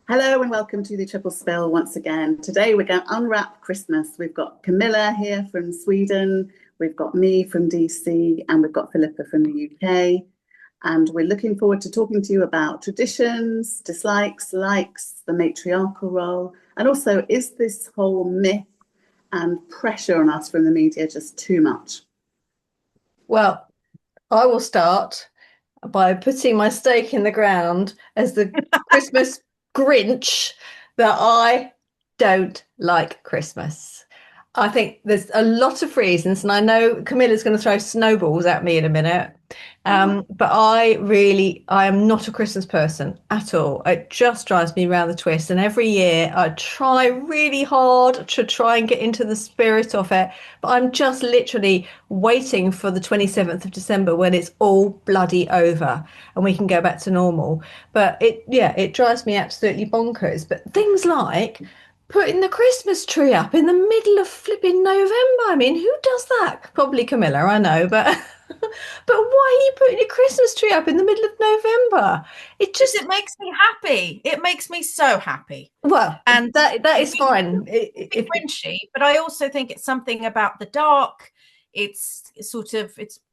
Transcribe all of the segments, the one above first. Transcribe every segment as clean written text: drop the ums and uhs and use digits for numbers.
Hello and welcome to the Triple Spill once again. Today we're going to unwrap Christmas. We've got Camilla here from Sweden, we've got me from DC, and we've got Philippa from the UK. And we're looking forward to talking to you about traditions, dislikes, likes, the matriarchal role, and also is this whole myth and pressure on us from the media just too much? Well, I will start by putting my stake in the ground as the Christmas Grinch that I don't like Christmas. I think there's a lot of reasons, and I know Camilla's going to throw snowballs at me in a minute. But I am not a Christmas person at all. It just drives me around the twist. And every year I try really hard to try and get into the spirit of it. But I'm just literally waiting for the 27th of December when it's all bloody over and we can go back to normal. But it drives me absolutely bonkers. But things like putting the Christmas tree up in the middle of flipping November. I mean, who does that? Probably Camilla, I know, but but why are you putting a Christmas tree up in the middle of November? It Because just it makes me happy. It makes me so happy. well, And that is fine. it's Grinchy, but I also think it's something about the dark. It's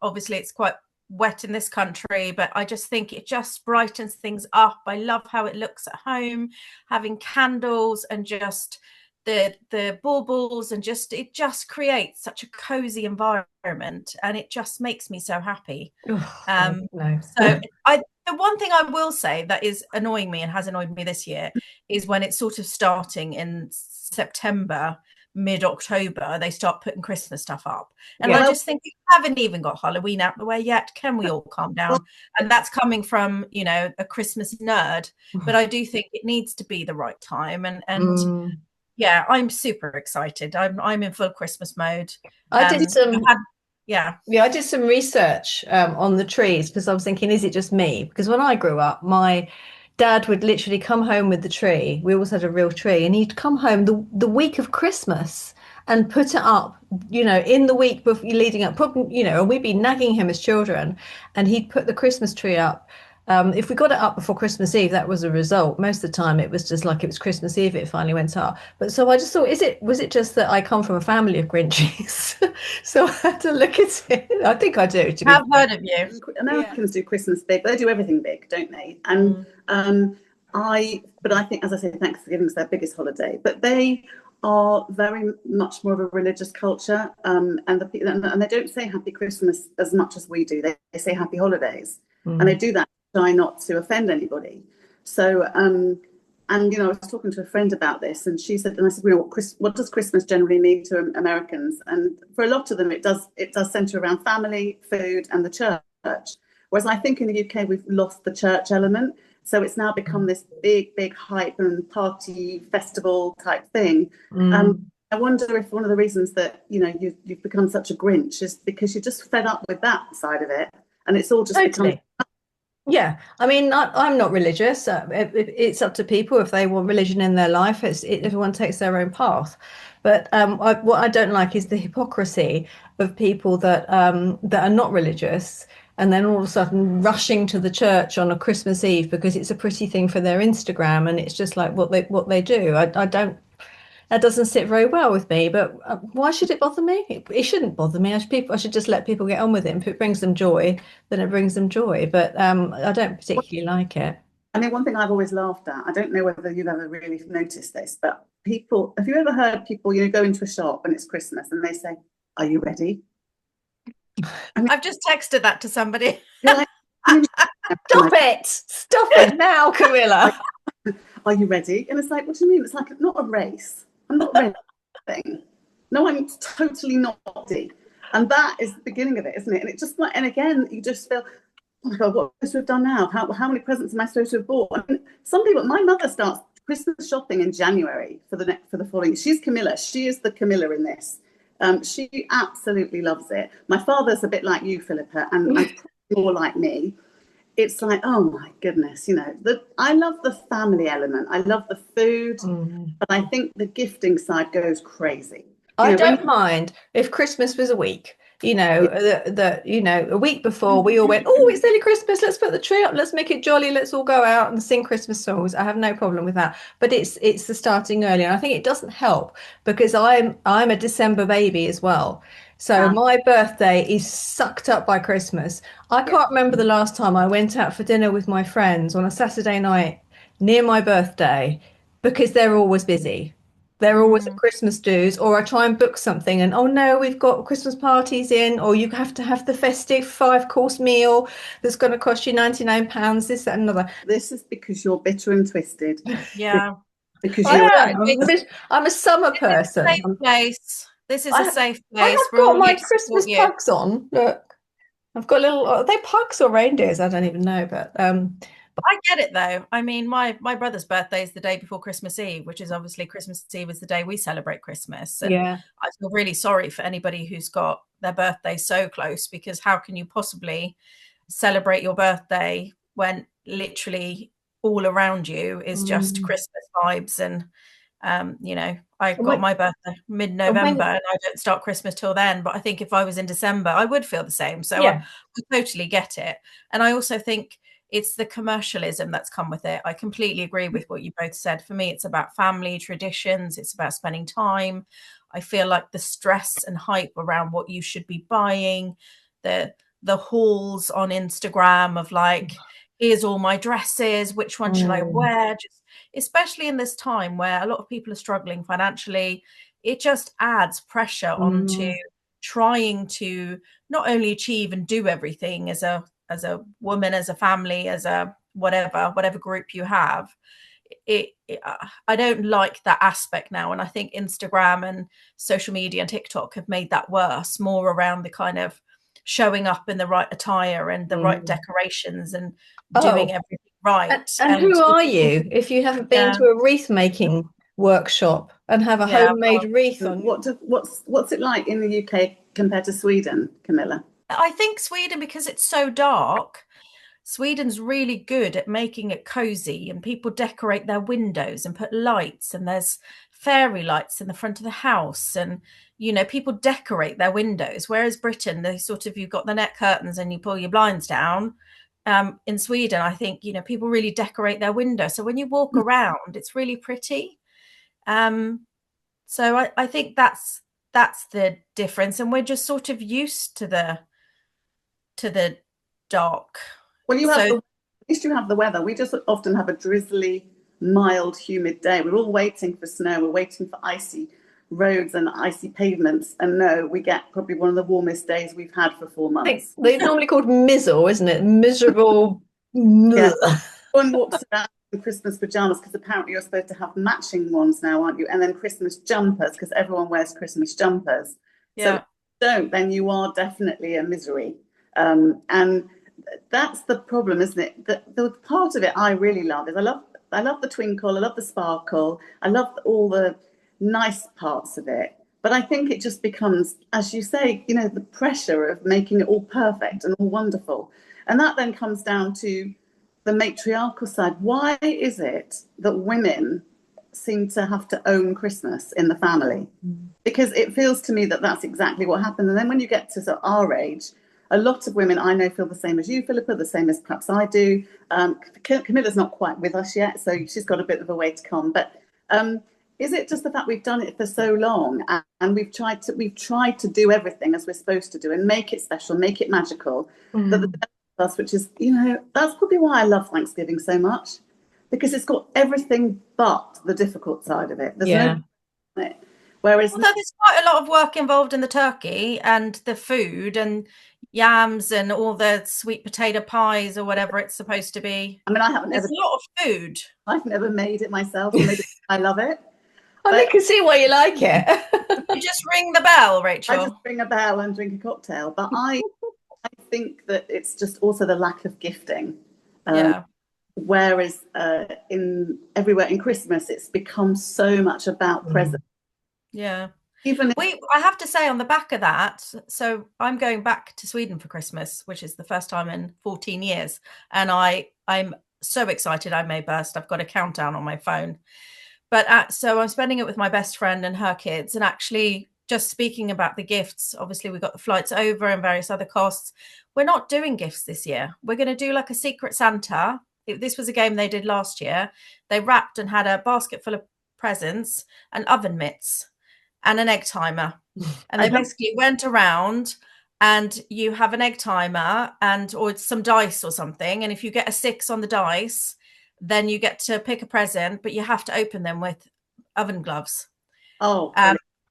obviously it's quite wet in this country, but I just think it just brightens things up. I love how it looks at home, having candles and just the baubles, and just it just creates such a cozy environment, and it just makes me so happy. No. So I the one thing I will say that is annoying me and has annoyed me this year is when it's sort of starting in September, mid-October, they start putting Christmas stuff up. And I just think we haven't even got Halloween out the way yet. Can we all calm down? And that's coming from, a Christmas nerd. But I do think it needs to be the right time. And yeah, I'm super excited. I'm in full Christmas mode. I did some Yeah. I did some research on the trees because I was thinking, is it just me? Because when I grew up, my dad would literally come home with the tree. We always had a real tree, and he'd come home the week of Christmas and put it up, in the week before, leading up, probably, and we'd be nagging him as children, and he'd put the Christmas tree up. If we got it up before Christmas Eve, that was a result. Most of the time, it was just like it was Christmas Eve, it finally went up. But so I just thought, was it just that I come from a family of Grinchies? So I had to look at it. I think I do. I've heard of you. Americans do Christmas big. They do everything big, don't they? And but I think, as I say, Thanksgiving is their biggest holiday. But they are very much more of a religious culture, and they don't say Happy Christmas as much as we do. They say Happy Holidays, and they do that to try not to offend anybody. So, and I was talking to a friend about this, and she said, and I said, what does Christmas generally mean to Americans? And for a lot of them, it does centre around family, food, and the church. Whereas I think in the UK we've lost the church element. So it's now become this big hype and party festival type thing. I wonder if one of the reasons that you've become such a Grinch is because you're just fed up with that side of it, and it's all just Totally. become. Yeah, I mean, I'm not religious. It's up to people if they want religion in their life. Everyone takes their own path. But what I don't like is the hypocrisy of people that are not religious and then all of a sudden rushing to the church on a Christmas Eve because it's a pretty thing for their Instagram, and it's just like what they do. I don't. That doesn't sit very well with me, but why should it bother me? It shouldn't bother me. I should just let people get on with it. If it brings them joy, then it brings them joy. But I don't particularly like it. I mean, one thing I've always laughed at, I don't know whether you've ever really noticed this, but have you ever heard people, go into a shop and it's Christmas and they say, "Are you ready?" I mean, I've just texted that to somebody. Like, Stop it now, Camilla. Are you ready? And it's like, what do you mean? It's like not a race. I'm not ready. No, I'm totally not ready. And that is the beginning of it, isn't it? And it just like, and again, you just feel, oh my God, what am I supposed to have done now? How many presents am I supposed to have bought? I mean, some people, my mother starts Christmas shopping in January for the following. She's Camilla. She is the Camilla in this. She absolutely loves it. My father's a bit like you, Philippa, and more like me. It's like, oh my goodness, I love the family element. I love the food, but I think the gifting side goes crazy. I don't mind if Christmas was a week. a week before we all went, oh, it's nearly Christmas, let's put the tree up, let's make it jolly, let's all go out and sing Christmas songs. I have no problem with that, but it's the starting early, and I think it doesn't help because I'm a December baby as well. So my birthday is sucked up by Christmas. I can't remember the last time I went out for dinner with my friends on a Saturday night near my birthday, because they're always busy. They're always at Christmas dues, or I try and book something and, oh no, we've got Christmas parties in, or you have to have the festive 5-course meal that's going to cost you £99, this, that, and another. This is because you're bitter and twisted. Yeah. Because I'm a summer person. Safe place. This is a safe place. I have got my Christmas pugs on. Look, I've got little, are they pugs or reindeers? I don't even know, but I get it though. I mean, my brother's birthday is the day before Christmas Eve, which is obviously Christmas Eve is the day we celebrate Christmas. And I feel really sorry for anybody who's got their birthday so close, because how can you possibly celebrate your birthday when literally all around you is just Christmas vibes? And I got my birthday mid-November and I don't start Christmas till then. But I think if I was in December, I would feel the same. So I totally get it. And I also think it's the commercialism that's come with it. I completely agree with what you both said. For me, it's about family traditions. It's about spending time. I feel like the stress and hype around what you should be buying, the hauls on Instagram of like, here's all my dresses, which one should I wear? Just, especially in this time where a lot of people are struggling financially, it just adds pressure onto trying to not only achieve and do everything as a woman, as a family, as a whatever group you have. I don't like that aspect now. And I think Instagram and social media and TikTok have made that worse, more around the kind of showing up in the right attire and the right decorations and doing everything right. And who are you if you haven't been to a wreath making workshop and have a homemade wreath on? What's it like in the UK compared to Sweden, Camilla? I think Sweden, because it's so dark, Sweden's really good at making it cozy, and people decorate their windows and put lights, and there's fairy lights in the front of the house, and people decorate their windows. Whereas Britain, they sort of, you've got the net curtains and you pull your blinds down. In Sweden, I think people really decorate their windows, so when you walk around, it's really pretty. So I think that's the difference, and we're just sort of used to the dark. Well, at least you have the weather. We just often have a drizzly, mild, humid day. We're all waiting for snow. We're waiting for icy roads and icy pavements. And no, we get probably one of the warmest days we've had for 4 months. They're normally called mizzle, isn't it? Miserable. Yeah. One walks around in Christmas pajamas, because apparently you're supposed to have matching ones now, aren't you? And then Christmas jumpers, because everyone wears Christmas jumpers. Yeah. So if you don't, then you are definitely a misery. And that's the problem, isn't it? The part of it I really love is I love the twinkle, I love the sparkle, I love all the nice parts of it. But I think it just becomes, as you say, the pressure of making it all perfect and all wonderful. And that then comes down to the matriarchal side. Why is it that women seem to have to own Christmas in the family? Because it feels to me that that's exactly what happened. And then when you get to sort of our age, a lot of women I know feel the same as you, Philippa, the same as perhaps I do. Camilla's not quite with us yet, so she's got a bit of a way to come. But is it just the fact we've done it for so long, and we've tried to do everything as we're supposed to do and make it special, make it magical, that the best of us, which is, that's probably why I love Thanksgiving so much, because it's got everything but the difficult side of it. There's no it. Whereas there's quite a lot of work involved in the turkey and the food and yams and all the sweet potato pies or whatever it's supposed to be. I mean, there's a lot of food. I've never made it myself. I love it. I can see why you like it. You just ring the bell, Rachel. I just ring a bell and drink a cocktail. But I think that it's just also the lack of gifting. Whereas everywhere in Christmas, it's become so much about presents. Yeah. I have to say, on the back of that, so I'm going back to Sweden for Christmas, which is the first time in 14 years. And I'm so excited I may burst. I've got a countdown on my phone. But so I'm spending it with my best friend and her kids. And actually, just speaking about the gifts, obviously we've got the flights over and various other costs. We're not doing gifts this year. We're going to do like a Secret Santa. This was a game they did last year. They wrapped and had a basket full of presents and oven mitts and an egg timer. And they basically went around, and you have an egg timer or some dice or something. And if you get a 6 on the dice, then you get to pick a present, but you have to open them with oven gloves.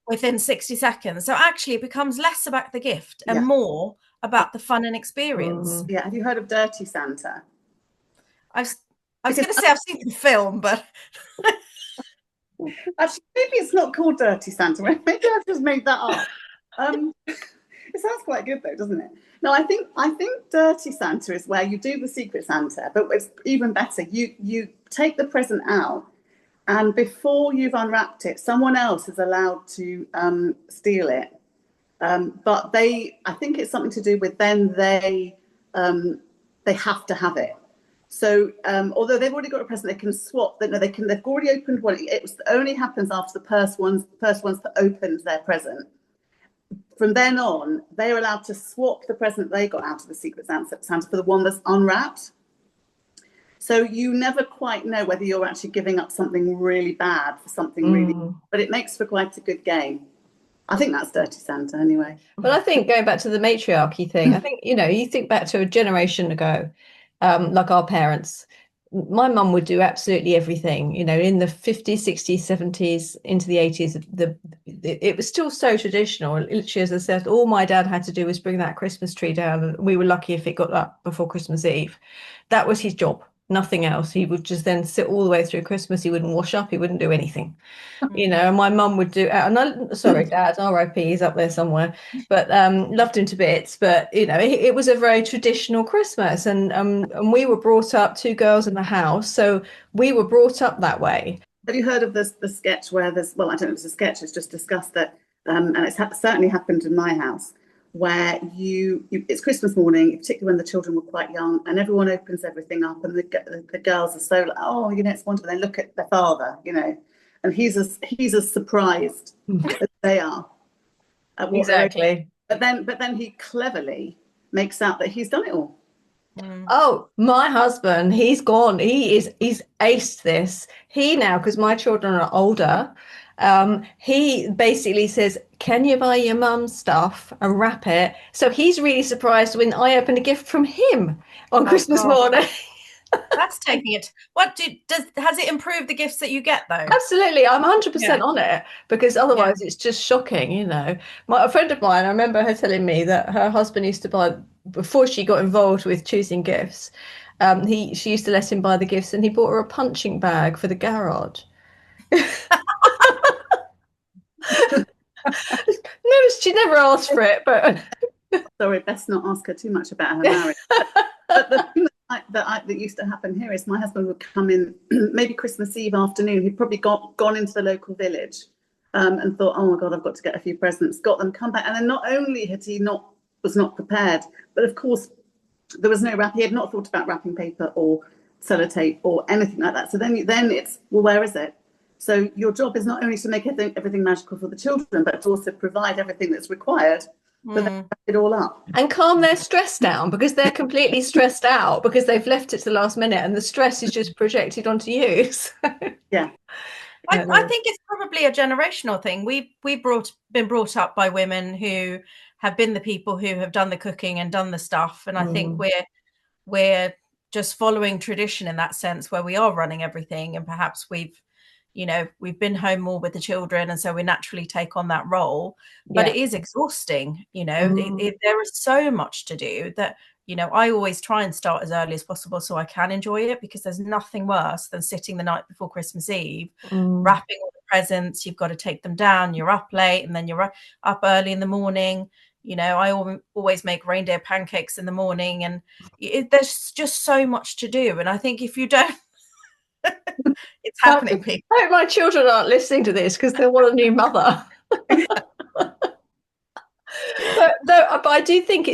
Within 60 seconds. So actually it becomes less about the gift and more about the fun and experience. Yeah. Have you heard of Dirty Santa? I was going to say I've seen the film, but actually maybe it's not called Dirty Santa. Maybe I've just made that up. It sounds quite good though, doesn't it? No, I think Dirty Santa is where you do the Secret Santa, but it's even better. You take the present out, and before you've unwrapped it, someone else is allowed to steal it. But I think it's something to do with then they have to have it. So although they've already got a present, they can swap. They've already opened one. It only happens after the first ones that opened their present. From then on, they're allowed to swap the present they got out of the Secret Santa for the one that's unwrapped. So you never quite know whether you're actually giving up something really bad for something really, but it makes for quite a good game. I think that's Dirty Santa anyway. But I think going back to the matriarchy thing, I think, you think back to a generation ago, like our parents, my mum would do absolutely everything, in the 50s, 60s, 70s, into the 80s. It was still so traditional. Literally, as I said, all my dad had to do was bring that Christmas tree down, and we were lucky if it got up before Christmas Eve. That was his job. Nothing else. He would just then sit all the way through Christmas. He wouldn't wash up. He wouldn't do anything, and my mum would do, sorry, Dad, R.I.P., he's up there somewhere, but loved him to bits. But, it was a very traditional Christmas, and we were brought up, 2 girls in the house. So we were brought up that way. Have you heard of the sketch where I don't know if it's a sketch, it's just discussed that, and it's certainly happened in my house, where it's Christmas morning, particularly when the children were quite young, and everyone opens everything up, and the girls are so like, oh, it's wonderful. They look at their father, and he's as surprised as they are at what Exactly. But then he cleverly makes out that he's done it all. Oh, my husband, he's gone. He's aced this. He now, because my children are older, he basically says, can you buy your mum's stuff and wrap it? So he's really surprised when I open a gift from him on Christmas morning. That's taking it. Has it improved the gifts that you get though? Absolutely, I'm 100% on it, because otherwise it's just shocking. A friend of mine, I remember her telling me that her husband used to buy, before she got involved with choosing gifts, she used to let him buy the gifts, and he bought her a punching bag for the garage. No, she never asked for it, but sorry, best not ask her too much about her marriage. But the thing that used to happen here is my husband would come in maybe Christmas Eve afternoon. He'd probably gone into the local village and thought, oh my God, I've got to get a few presents. Got them, come back, and then not only had he was not prepared, but of course there was no wrap. He had not thought about wrapping paper or sellotape or anything like that. So then it's, well, where is it? So your job is not only to make everything magical for the children, but to also provide everything that's required for them to wrap it all up. And calm their stress down, because they're completely stressed out because they've left it to the last minute, and the stress is just projected onto you. So. Yeah. I think it's probably a generational thing. We've been brought up by women who have been the people who have done the cooking and done the stuff. And I think we're just following tradition in that sense, where we are running everything, and perhaps we've been home more with the children, and so we naturally take on that role. But it is exhausting. There is so much to do that, I always try and start as early as possible so I can enjoy it, because there's nothing worse than sitting the night before Christmas Eve, wrapping all the presents. You've got to take them down. You're up late, and then you're up early in the morning. I always make reindeer pancakes in the morning, and there's just so much to do. And I think if you don't, it's happening, people. I hope my children aren't listening to this, because they want a new mother. but I do think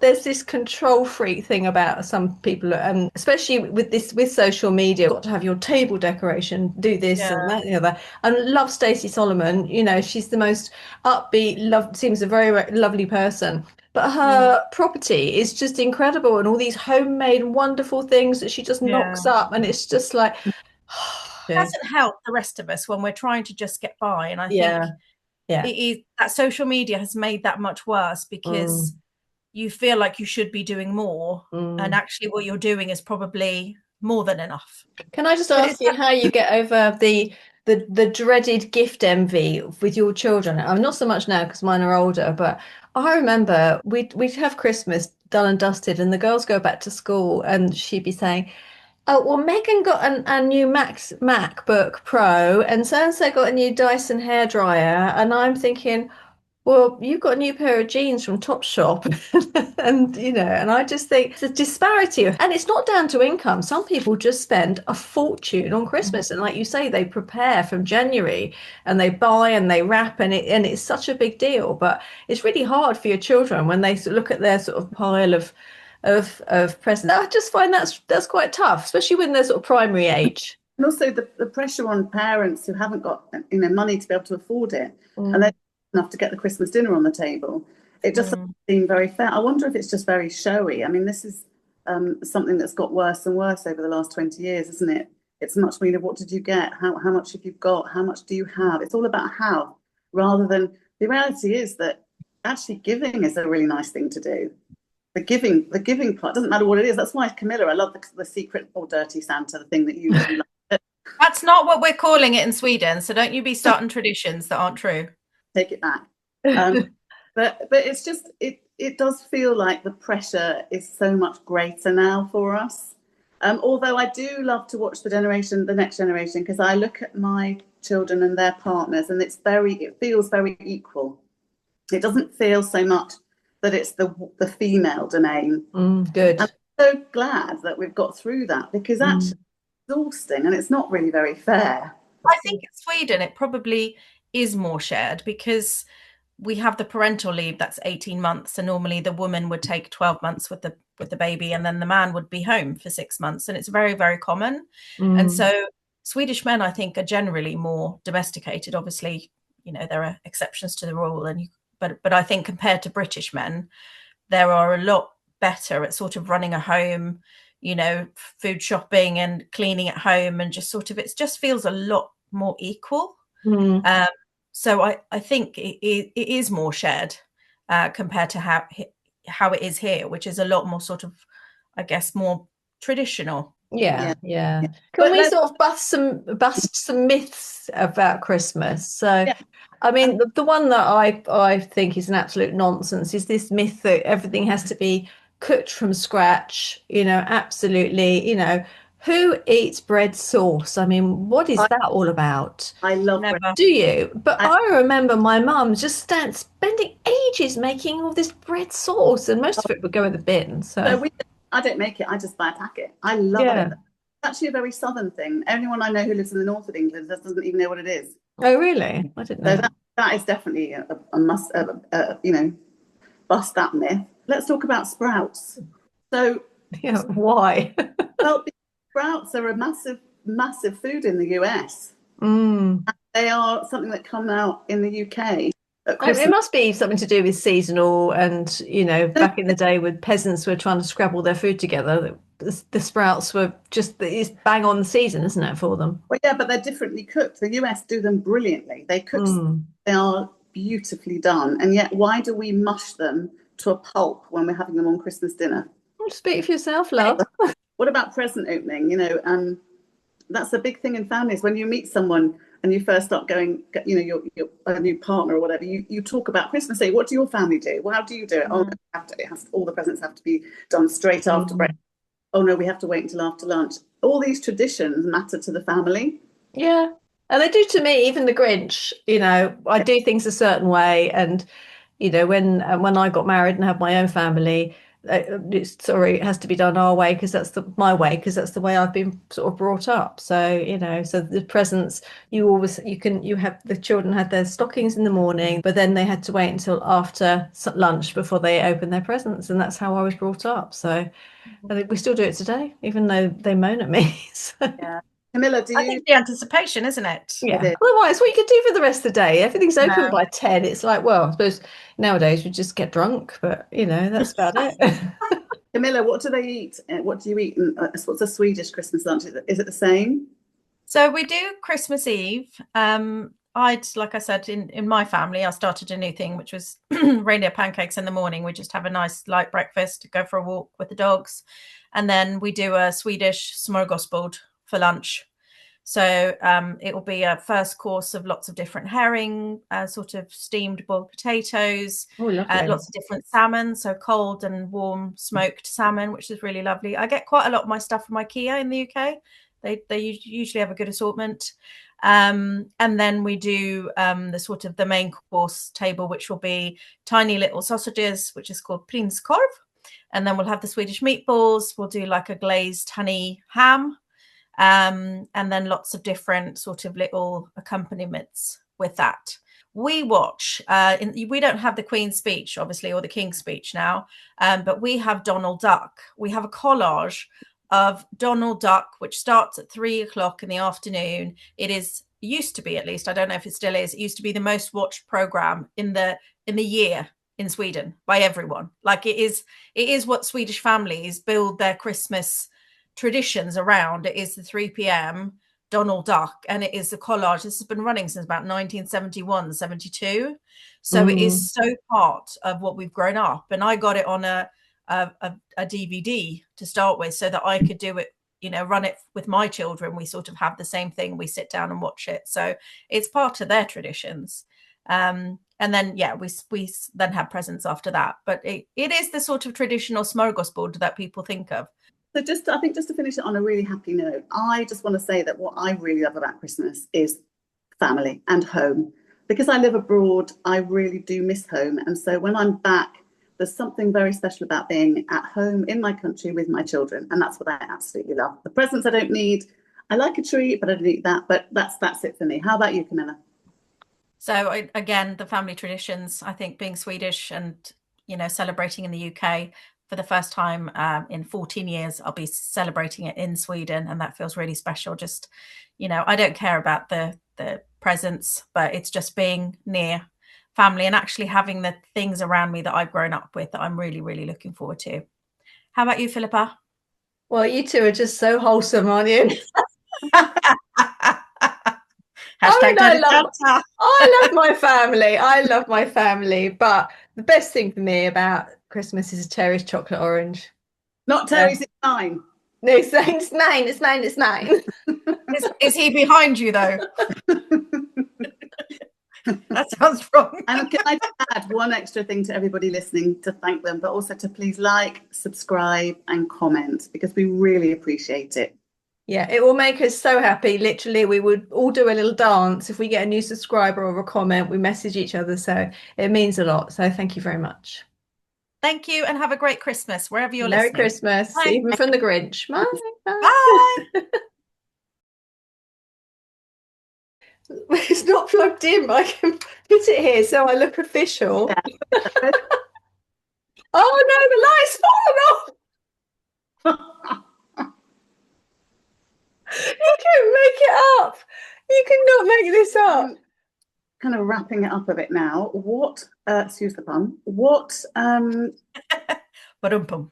there's this control freak thing about some people, and especially with social media. You've got to have your table decoration, do this and that and the other. And love Stacey Solomon. She's the most upbeat, seems a very lovely person. But her property is just incredible, and all these homemade wonderful things that she just knocks up, and it's just like it hasn't helped the rest of us when we're trying to just get by. And I think it is that social media has made that much worse, because you feel like you should be doing more, and actually what you're doing is probably more than enough. Can I just ask you how you get over the dreaded gift envy with your children? I'm not so much now because mine are older, but I remember we'd have Christmas done and dusted, and the girls go back to school, and she'd be saying, "Oh, well, Megan got a new MacBook Pro, and so got a new Dyson hairdryer," and I'm thinking, well, you've got a new pair of jeans from Topshop. and I just think it's a disparity. And it's not down to income. Some people just spend a fortune on Christmas. And like you say, they prepare from January, and they buy and they wrap, and it's such a big deal. But it's really hard for your children when they look at their sort of pile of presents. I just find that's quite tough, especially when they're sort of primary age. And also the pressure on parents who haven't got money to be able to afford it, and they're enough to get the Christmas dinner on the table. It just doesn't seem very fair. I wonder if it's just very showy. I mean, this is something that's got worse and worse over the last 20 years, isn't it? It's much more, what did you get? How much have you got? How much do you have? It's all about how, rather than the reality is that actually giving is a really nice thing to do. The giving part doesn't matter what it is. That's why, Camilla, I love the secret or dirty Santa, the thing that you really like. That's not what we're calling it in Sweden. So don't you be starting traditions that aren't true. Take it back. But it's just it does feel like the pressure is so much greater now for us. Although I do love to watch the next generation, because I look at my children and their partners, and it feels very equal. It doesn't feel so much that it's the female domain. Good. I'm so glad that we've got through that, because actually it's exhausting and it's not really very fair. I think in Sweden it probably is more shared, because we have the parental leave that's 18 months, and normally the woman would take 12 months with the baby, and then the man would be home for 6 months, and it's very, very common. And so Swedish men, I think, are generally more domesticated. Obviously, there are exceptions to the rule, but I think compared to British men, there are a lot better at sort of running a home, food shopping and cleaning at home, and just sort of it just feels a lot more equal. So I think it is more shared compared to how it is here, which is a lot more sort of, I guess, more traditional. Yeah. Can we sort of bust some myths about Christmas? So, I mean, the one that I think is an absolute nonsense is this myth that everything has to be cooked from scratch. Absolutely. Who eats bread sauce? I mean, what is that all about? I love Never. bread. Do you? But I remember my mum just spending ages making all this bread sauce, and most of it would go in the bin. So I don't make it. I just buy a packet. I love it. It's actually a very southern thing. Anyone I know who lives in the north of England doesn't even know what it is. Oh, really? I didn't know. So that is definitely a must. Bust that myth. Let's talk about sprouts. So, why? Well, sprouts are a massive food in the US. And they are something that come out in the UK. It must be something to do with seasonal, and back in the day when peasants were trying to scrabble their food together, the sprouts were it's bang on the season, isn't it, for them? Well, yeah, but they're differently cooked. The US do them brilliantly. They cook, they are beautifully done, and yet why do we mush them to a pulp when we're having them on Christmas dinner? Speak for yourself, love. What about present opening? That's a big thing in families. When you meet someone and you first start going, your a new partner or whatever, you talk about Christmas Day. What do your family do? Well, how do you do it? Oh, no, all the presents have to be done straight after breakfast. Oh no, we have to wait until after lunch. All these traditions matter to the family. Yeah, and they do to me. Even the Grinch. I do things a certain way, and when I got married and had my own family, Sorry, it has to be done our way because that's my way, because that's the way I've been sort of brought up. So, you know, so the presents, you have the children had their stockings in the morning, but then they had to wait until after lunch before they open their presents, and that's how I was brought up. So I think we still do it today, even though they moan at me. So. Yeah. Camilla, I think the anticipation, isn't it? Yeah. Otherwise, what you could do for the rest of the day? Everything's open Yeah. by 10. It's like, well, I suppose nowadays we just get drunk, but you know, that's about it. Camilla, what do they eat? What do you eat? What's a Swedish Christmas lunch? Is it the same? So we do Christmas Eve. Like I said, in my family, I started a new thing, which was reindeer pancakes in the morning. We just have a nice light breakfast, go for a walk with the dogs. And then we do a Swedish smorgasbord for lunch. So it will be a first course of lots of different herring, sort of steamed boiled potatoes, lots of different salmon, so cold and warm smoked salmon, which is really lovely. I get quite a lot of my stuff from IKEA in the UK. They usually have a good assortment. And then we do the main course table, which will be tiny little sausages, which is called prinskorv. And then we'll have the Swedish meatballs. We'll do like a glazed honey ham. And then lots of different sort of little accompaniments with that. We watch, we don't have the Queen's speech, obviously, or the King's speech now, but we have Donald Duck. We have a collage of Donald Duck, which starts at 3:00 in the afternoon. Used to be, at least, I don't know if it still is, it used to be the most watched program in the year in Sweden by everyone. Like it is what Swedish families build their Christmas traditions around. It is the 3 p.m. Donald Duck, and it is a collage. This has been running since about 1971, 72. So it is so part of what we've grown up. And I got it on a DVD to start with, so that I could do it, you know, run it with my children. We sort of have the same thing. We sit down and watch it. So it's part of their traditions. And then, yeah, we then have presents after that. But it is the sort of traditional smorgasbord that people think of. So I think just to finish it on a really happy note, I just want to say that what I really love about Christmas is family and home. Because I live abroad, I really do miss home. And so when I'm back, there's something very special about being at home in my country with my children. And that's what I absolutely love. The presents I don't need. I like a treat, but I don't need that. But that's it for me. How about you, Camilla? So again, the family traditions, I think being Swedish and, you know, celebrating in the UK for the first time in 14 years, I'll be celebrating it in Sweden. And that feels really special. Just, you know, I don't care about the presents, but it's just being near family and actually having the things around me that I've grown up with that I'm really, really looking forward to. How about you, Philippa? Well, you two are just so wholesome, aren't you? I love my family. I love my family. But the best thing for me about Christmas is a Terry's chocolate orange. Not Terry's, it's mine. No, it's mine. It's mine. It's mine. Is he behind you, though? That sounds wrong. And can I add one extra thing to everybody listening, to thank them, but also to please like, subscribe and comment, because we really appreciate it. Yeah, it will make us so happy. Literally, we would all do a little dance if we get a new subscriber or a comment. We message each other, so it means a lot. So thank you very much. Thank you, and have a great Christmas wherever you're Merry listening. Merry Christmas, Bye. even from the Grinch. Bye. Bye. It's not plugged in, but I can put it here so I look official. Yeah. Oh no, the light's fallen off. You can make it up. You cannot make this up. Kind of wrapping it up a bit now. What, excuse the pun, what Ba-dum-pum.